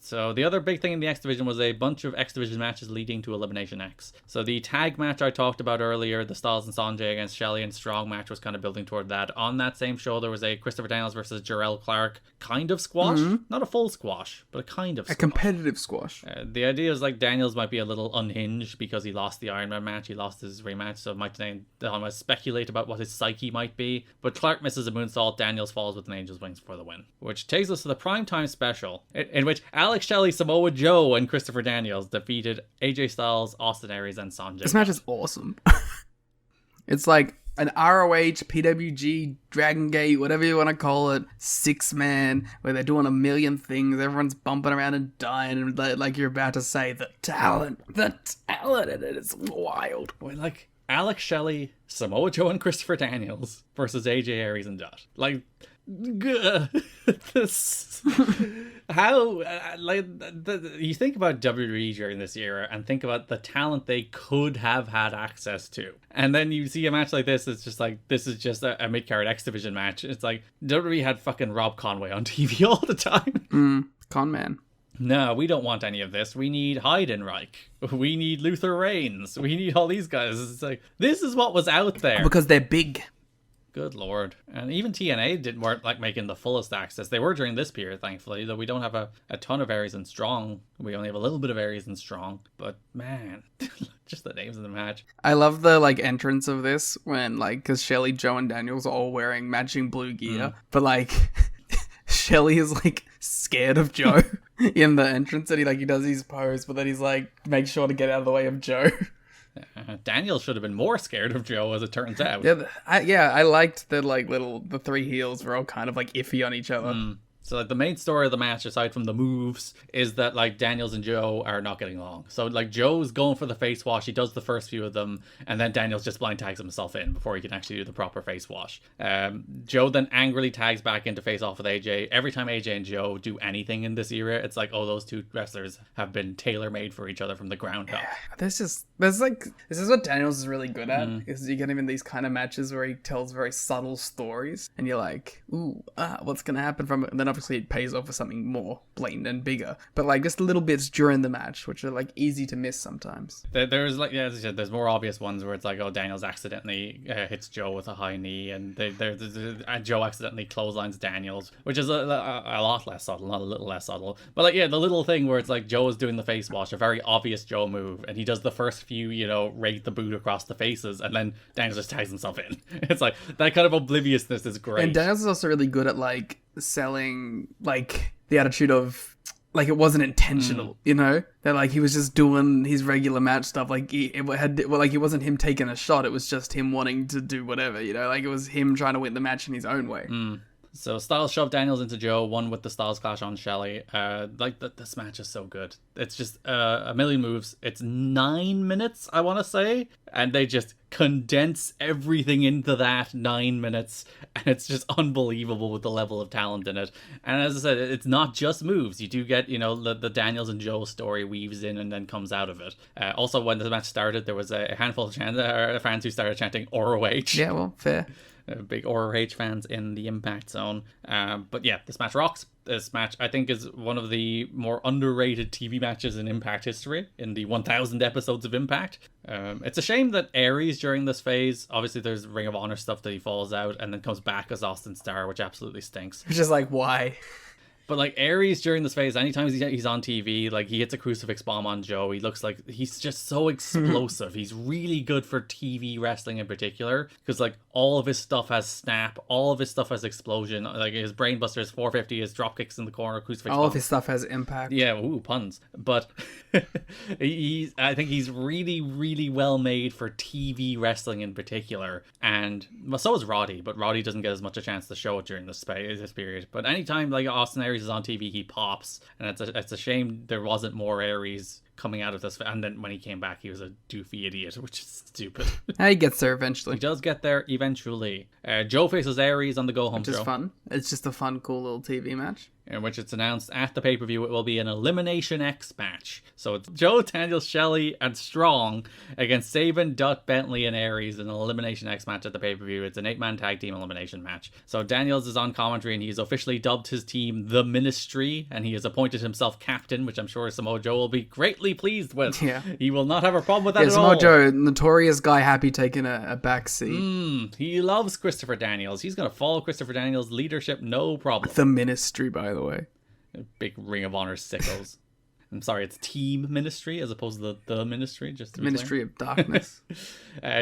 So the other big thing in the X Division was a bunch of X Division matches leading to Elimination X. So the tag match I talked about earlier, the Styles and Sanjay against Shelley and Strong match, was kind of building toward that. On that same show, there was a Christopher Daniels versus Jarrell Clark kind of squash. Not a full squash, but a kind of squash. A competitive squash. The idea is like Daniels might be a little unhinged because he lost the Iron Man match, he lost his rematch, so Mike might speculate about what his psyche might be. But Clark misses a moonsault, Daniels falls with an Angel's Wings for the win. Which takes us to the primetime special, in which Alex Shelley, Samoa Joe, and Christopher Daniels defeated AJ Styles, Austin Aries, and Sanjay. This match is awesome. It's like an ROH, PWG, Dragon Gate, whatever you want to call it, 6-man, where they're doing a million things, everyone's bumping around and dying, and like you're about to say, the talent, and it is wild. Well, like, Alex Shelley, Samoa Joe, and Christopher Daniels versus AJ Aries and Dot. Like, this... How, you think about WWE during this era and think about the talent they could have had access to. And then you see a match like this, it's just like, this is just a mid-card X Division match. It's like, WWE had fucking Rob Conway on TV all the time. Con man. No, we don't want any of this. We need Heidenreich. We need Luther Reigns. We need all these guys. It's like, this is what was out there. Because they're big. Good lord. And even TNA weren't like making the fullest access. They were during this period, thankfully, though we don't have a ton of Aries and Strong. We only have a little bit of Aries and Strong. But man, just the names of the match. I love the like entrance of this when like, because Shelley, Joe, and Daniels are all wearing matching blue gear. But like, Shelley is like scared of Joe in the entrance, and he does his pose, but then he's like, make sure to get out of the way of Joe. Daniel should have been more scared of Joe, as it turns out. I liked that like the three heels were all kind of like iffy on each other. So like the main story of the match, aside from the moves, is that like Daniels and Joe are not getting along. So like Joe's going for the face wash, he does the first few of them, and then Daniels just blind tags himself in before he can actually do the proper face wash. Joe then angrily tags back in to face off with AJ. Every time AJ and Joe do anything in this era, it's like, oh, those two wrestlers have been tailor-made for each other from the ground up. This is what Daniels is really good at, is you get him in these kind of matches where he tells very subtle stories, and you're like, ooh, what's gonna happen from it? And then obviously it pays off for something more blatant and bigger, but like just little bits during the match which are like easy to miss sometimes. There's like, as I said, there's more obvious ones where it's like, oh, Daniels accidentally hits Joe with a high knee, and Joe accidentally clotheslines Daniels, which is a lot less subtle, not a little less subtle, but like, yeah, the little thing where it's like Joe is doing the face wash, a very obvious Joe move, and he does the first few, rake the boot across the faces, and then Daniels just tags himself in. It's like, that kind of obliviousness is great. And Daniels is also really good at like selling like the attitude of like it wasn't intentional, that like he was just doing his regular match stuff, like it wasn't him taking a shot, it was just him wanting to do whatever, like it was him trying to win the match in his own way. So Styles shoved Daniels into Joe, won with the Styles Clash on Shelley. This match is so good. It's just a million moves. It's 9 minutes, I want to say, and they just condense everything into that 9 minutes, and it's just unbelievable with the level of talent in it. And as I said, it's not just moves. You do get, the Daniels and Joe story weaves in and then comes out of it. Also, when the match started, there was a handful of fans who started chanting ROH. Yeah, well, fair. Big ROH fans in the Impact Zone. But yeah, this match rocks. This match, I think, is one of the more underrated TV matches in Impact history, in the 1,000 episodes of Impact. It's a shame that Aries, during this phase, obviously there's Ring of Honor stuff that he falls out and then comes back as Austin Starr, which absolutely stinks. Which is like, why? But like Aries during this phase, anytime he's on TV, like he hits a crucifix bomb on Joe, he looks like he's just so explosive. He's really good for TV wrestling in particular, because like all of his stuff has snap, all of his stuff has explosion, like his brainbuster, his 450, his drop kicks in the corner, crucifix all bomb. Of his stuff has impact. Yeah, puns. But I think he's really, really well made for TV wrestling in particular, and so is Roddy, but Roddy doesn't get as much a chance to show it during this period. But anytime like Austin Aries is on TV, he pops, and it's a shame there wasn't more Aries coming out of this, and then when he came back he was a doofy idiot, which is stupid. He gets there eventually. He does get there eventually. Joe faces Aries on the go home show, which is fun. It's just a fun, cool little TV match. in which it's announced at the pay-per-view it will be an Elimination X match. So it's Joe, Daniels, Shelley, and Strong against Sabin, Dutt, Bentley, and Aries in an Elimination X match at the pay-per-view. It's an 8-man tag team elimination match. So Daniels is on commentary, and he's officially dubbed his team The Ministry, and he has appointed himself captain, which I'm sure Samoa Joe will be greatly pleased with. Yeah. He will not have a problem with that at Samoa all. Joe, notorious guy, happy taking a back seat. He loves Christopher Daniels. He's going to follow Christopher Daniels' leadership, no problem. The Ministry, by the way. Big Ring of Honor sickles. I'm sorry, it's Team Ministry as opposed to the Ministry. Just to be Ministry of Darkness.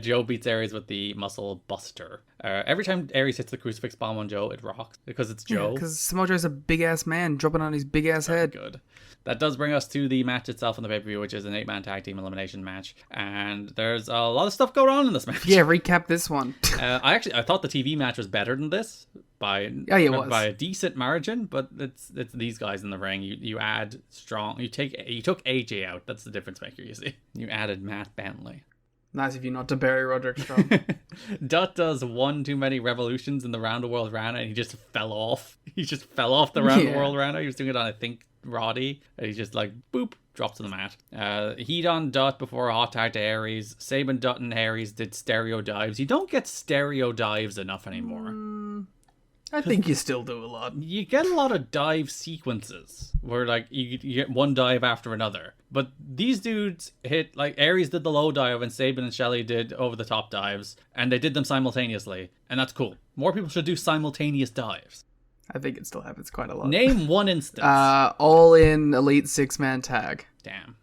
Joe beats Aries with the Muscle Buster. Every time Aries hits the crucifix bomb on Joe, it rocks because it's Joe. Because Samoa Joe's a big ass man dropping on his big ass head. Good. That does bring us to the match itself on the pay-per-view, which is an 8-man tag team elimination match. And there's a lot of stuff going on in this match. Yeah, recap this one. I thought the TV match was better than this by a decent margin, but it's these guys in the ring. You add Strong. You took AJ out. That's the difference maker. You see, you added Matt Bentley. Nice of you not to bury Roderick Strong. Dutt does one too many revolutions in the Round the World Rana, and he just fell off. He just fell off the Round the World Rana. He was doing it on, I think, Roddy. And he just like boop drops to the mat. Heat on Dutt before a hot tag to Aries. Sabin, Dutt, and Aries did stereo dives. You don't get stereo dives enough anymore. I think you still do a lot. You get a lot of dive sequences where like you get one dive after another. But these dudes hit, like Aries did the low dive and Sabin and Shelley did over the top dives, and they did them simultaneously, and that's cool. More people should do simultaneous dives. I think it still happens quite a lot. Name one instance. All in Elite 6-man tag. Damn.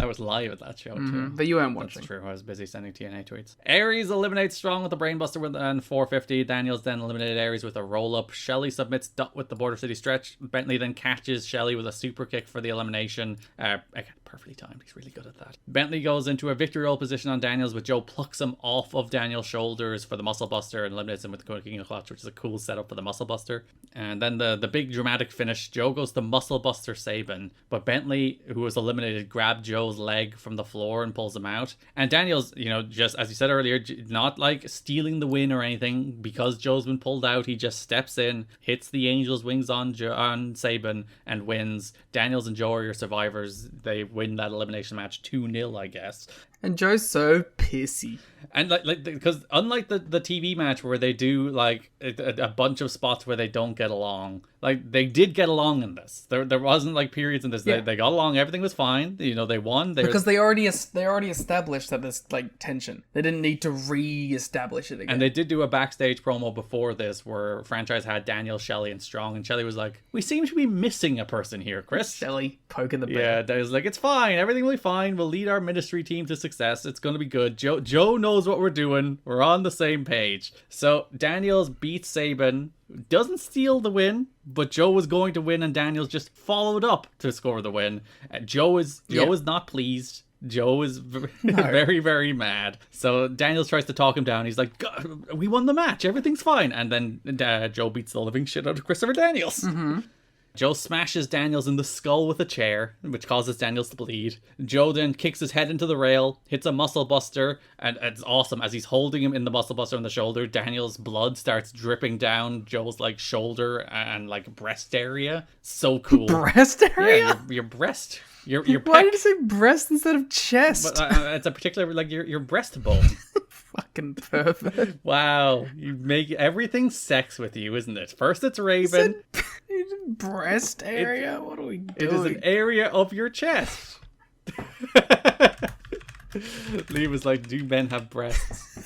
I was live at that show too. But you weren't watching. That's true. I was busy sending TNA tweets. Aries eliminates Strong with a brainbuster with an 450. Daniels then eliminated Aries with a roll-up. Shelley submits Dutt with the Border City stretch. Bentley then catches Shelley with a super kick for the elimination. Again, perfectly timed. He's really good at that. Bentley goes into a victory roll position on Daniels, but Joe plucks him off of Daniels' shoulders for the muscle buster and eliminates him with the King of Clutch, which is a cool setup for the muscle buster. And then the big dramatic finish. Joe goes to muscle buster Sabin, but Bentley, who was eliminated, grabbed Joe's leg from the floor and pulls him out. And Daniels, just as you said earlier, not like stealing the win or anything. Because Joe's been pulled out, he just steps in, hits the Angel's wings on Sabin, and wins. Daniels and Joe are your survivors. They win that elimination match 2-0, I guess. And Joe's so pissy. And because unlike the TV match where they do like a bunch of spots where they don't get along, like they did get along in this. There wasn't like periods in this. Yeah. They got along. Everything was fine. They won. Because they already established that there's like tension. They didn't need to re-establish it again. And they did do a backstage promo before this where franchise had Daniel, Shelley, and Strong, and Shelley was like, "We seem to be missing a person here, Chris." Shelley poking the bear. Yeah, they was like, "It's fine. Everything will be fine. We'll lead our ministry team to success. It's going to be good. Joe knows what we're doing. We're on the same page." So Daniels beats Sabin, doesn't steal the win, but Joe was going to win, and Daniels just followed up to score the win. Joe is not pleased. Joe is very, very mad. So Daniels tries to talk him down. He's like, "We won the match. Everything's fine." And then Joe beats the living shit out of Christopher Daniels. Mm-hmm. Joe smashes Daniels in the skull with a chair, which causes Daniels to bleed. Joe then kicks his head into the rail, hits a muscle buster, and it's awesome. As he's holding him in the muscle buster on the shoulder, Daniels' blood starts dripping down Joe's like shoulder and like breast area. So cool. Breast area? Yeah, your breast. Your Why did you say breast instead of chest? But, it's a particular like your breastbone. Fucking perfect. Wow, you make everything sex with you, isn't it? First it's Raven. Breast area? What are we doing? It is an area of your chest. Lee was like, "Do men have breasts?"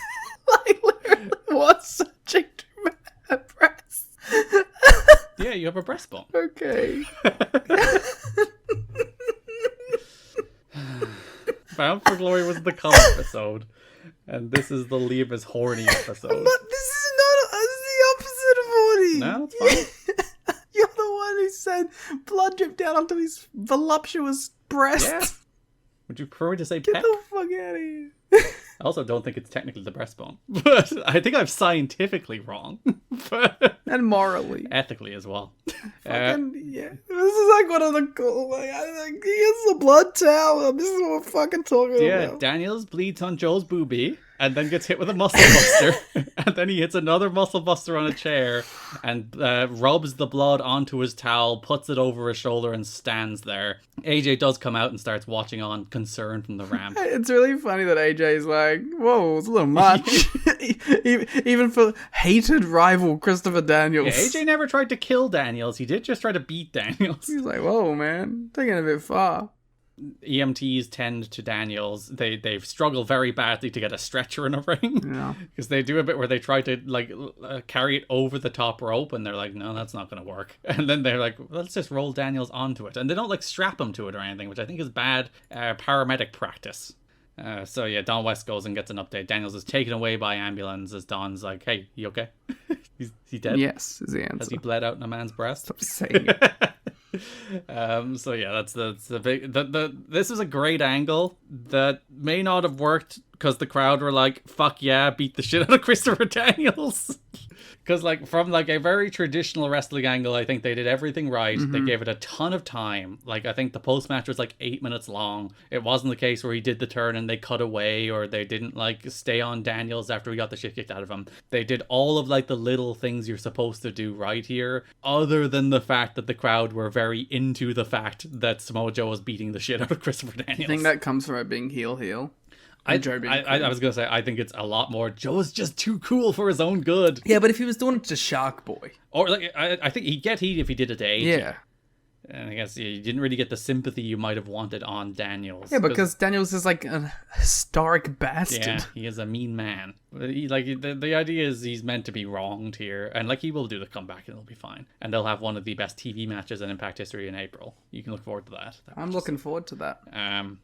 Like, literally, what subject do men have breasts? Yeah, you have a breastbone. Okay. Bound for Glory was the cum episode, and this is the Liam is horny episode. This is the opposite of horny. No, it's fine. You're the one who said blood dripped down onto his voluptuous breast. Yeah. Would you prefer me to say Get peck? the fuck out of here. I also don't think it's technically the breastbone, but I think I'm scientifically wrong, but And morally. ethically as well. Fucking, yeah. This is like one of the cool, here's the blood towel. This is what we're fucking talking Yeah, about. Daniels bleeds on Joe's boobie, and then gets hit with a muscle buster. And then he hits another muscle buster on a chair and rubs the blood onto his towel, puts it over his shoulder, and stands there. AJ does come out and starts watching on, concerned from the ramp. It's really funny that AJ's like, whoa, it's a little much. Even for hated rival Christopher Daniels. Yeah, AJ never tried to kill Daniels. He did just try to beat Daniels. He's like, whoa, man, taking it a bit far. EMTs tend to Daniels. They struggle very badly to get a stretcher in a ring, because they do a bit where they try to like carry it over the top rope, and they're like, no, that's not going to work. And then they're like, let's just roll Daniels onto it, and they don't like strap him to it or anything, which I think is bad paramedic practice. So yeah, Don West goes and gets an update. Daniels is taken away by ambulance as Don's like, hey, you okay? Is he dead? Yes, is the answer. Has he bled out in a man's breast? Stop saying it. So yeah, that's the big this is a great angle that may not have worked because the crowd were like, fuck yeah, beat the shit out of Christopher Daniels. Because like from like a very traditional wrestling angle, I think they did everything right. They gave it a ton of time. Like I think the post match was like 8 minutes long. It wasn't the case where he did the turn and they cut away, or they didn't like stay on Daniels after he got the shit kicked out of him. They did all of like the little things you're supposed to do right here, other than the fact that the crowd were very into the fact that Samoa Joe was beating the shit out of Christopher Daniels. I think that comes from it being heel. I was going to say, I think it's a lot more, Joe's just too cool for his own good. Yeah, but if he was doing it to Shark Boy. Or, like, I think he'd get heat if he did it to AJ. Yeah. And I guess you didn't really get the sympathy you might have wanted on Daniels. Yeah, because Daniels is like a historic bastard. Yeah, he is a mean man. The idea is he's meant to be wronged here, and like he will do the comeback and it'll be fine. And they'll have one of the best TV matches in Impact history in April. You can look forward to that. I'm looking forward to that.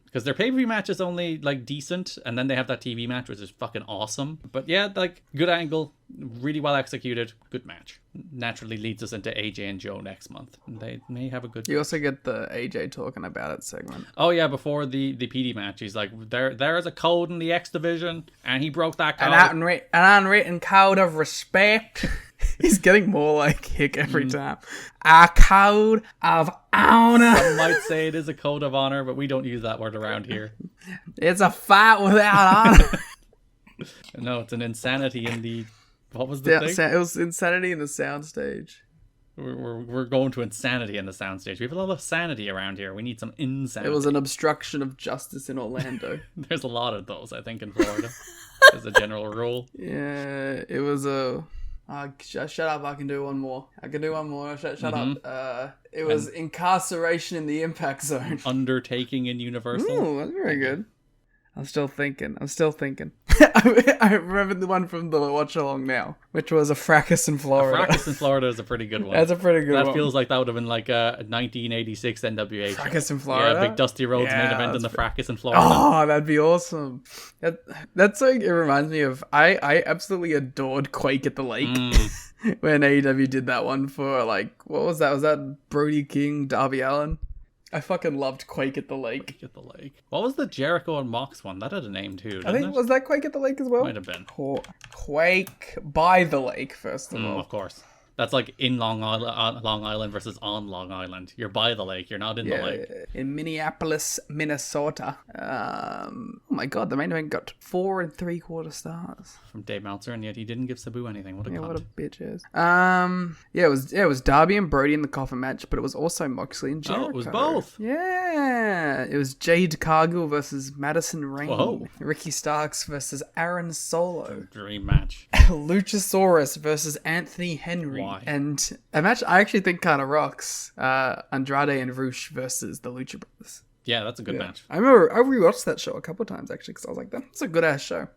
Because their pay-per-view match is only like decent, and then they have that TV match, which is fucking awesome. But yeah, like good angle, really well executed, good match. Naturally leads us into AJ and Joe next month. They may have a good. You also get the AJ talking about it segment. Oh yeah, before the PD match, he's like, there is a code in the X division, and he broke that code. An unwritten code of respect. He's getting more like hick every time. A code of honor. Some might say it is a code of honor, but we don't use that word around here. It's a fight without honor. No, it's an insanity in the. What was the thing? It was insanity in the soundstage. We're going to insanity in the soundstage. We have a lot of sanity around here. We need some insanity. It was an obstruction of justice in Orlando. There's a lot of those, I think, in Florida. As a general rule. Yeah, it was a... shut up, I can do one more. Shut up. It was incarceration in the Impact Zone. Undertaking in Universal. Ooh, that's very good. I'm still thinking. I remember the one from the watch along now, which was a fracas in Florida. A fracas in Florida is a pretty good one. That's a pretty good one. That feels like that would have been like a 1986 NWA. Fracas in Florida? Yeah, big Dusty Rhodes main event in the fracas in Florida. Oh, that'd be awesome. That's like, it reminds me of, I absolutely adored Quake at the Lake. When AEW did that one for like, what was that? Was that Brody King, Darby Allin? I fucking loved Quake at the Lake. Quake at the Lake. What was the Jericho and Mox one? That had a name too, I think it? Was that Quake at the Lake as well? Might have been. Quake by the Lake, first of all. Of course. That's like in Long Island versus on Long Island. You're by the lake. You're not in the lake. In Minneapolis, Minnesota. Oh my god, the main event got 4 3/4 stars from Dave Meltzer, and yet he didn't give Sabu anything. What a cunt. What a bitch is. It was Darby and Brody in the coffin match, but it was also Moxley and Jericho. Oh, it was both. Yeah, it was Jade Cargill versus Madison Rayne. Whoa. Ricky Starks versus Aaron Solo. Dream match. Luchasaurus versus Anthony Henry. Why? And a match I actually think kind of rocks. Andrade and Rush versus the Lucha Brothers. Yeah, that's a good match. I remember I rewatched that show a couple of times actually because I was like, that's a good ass show.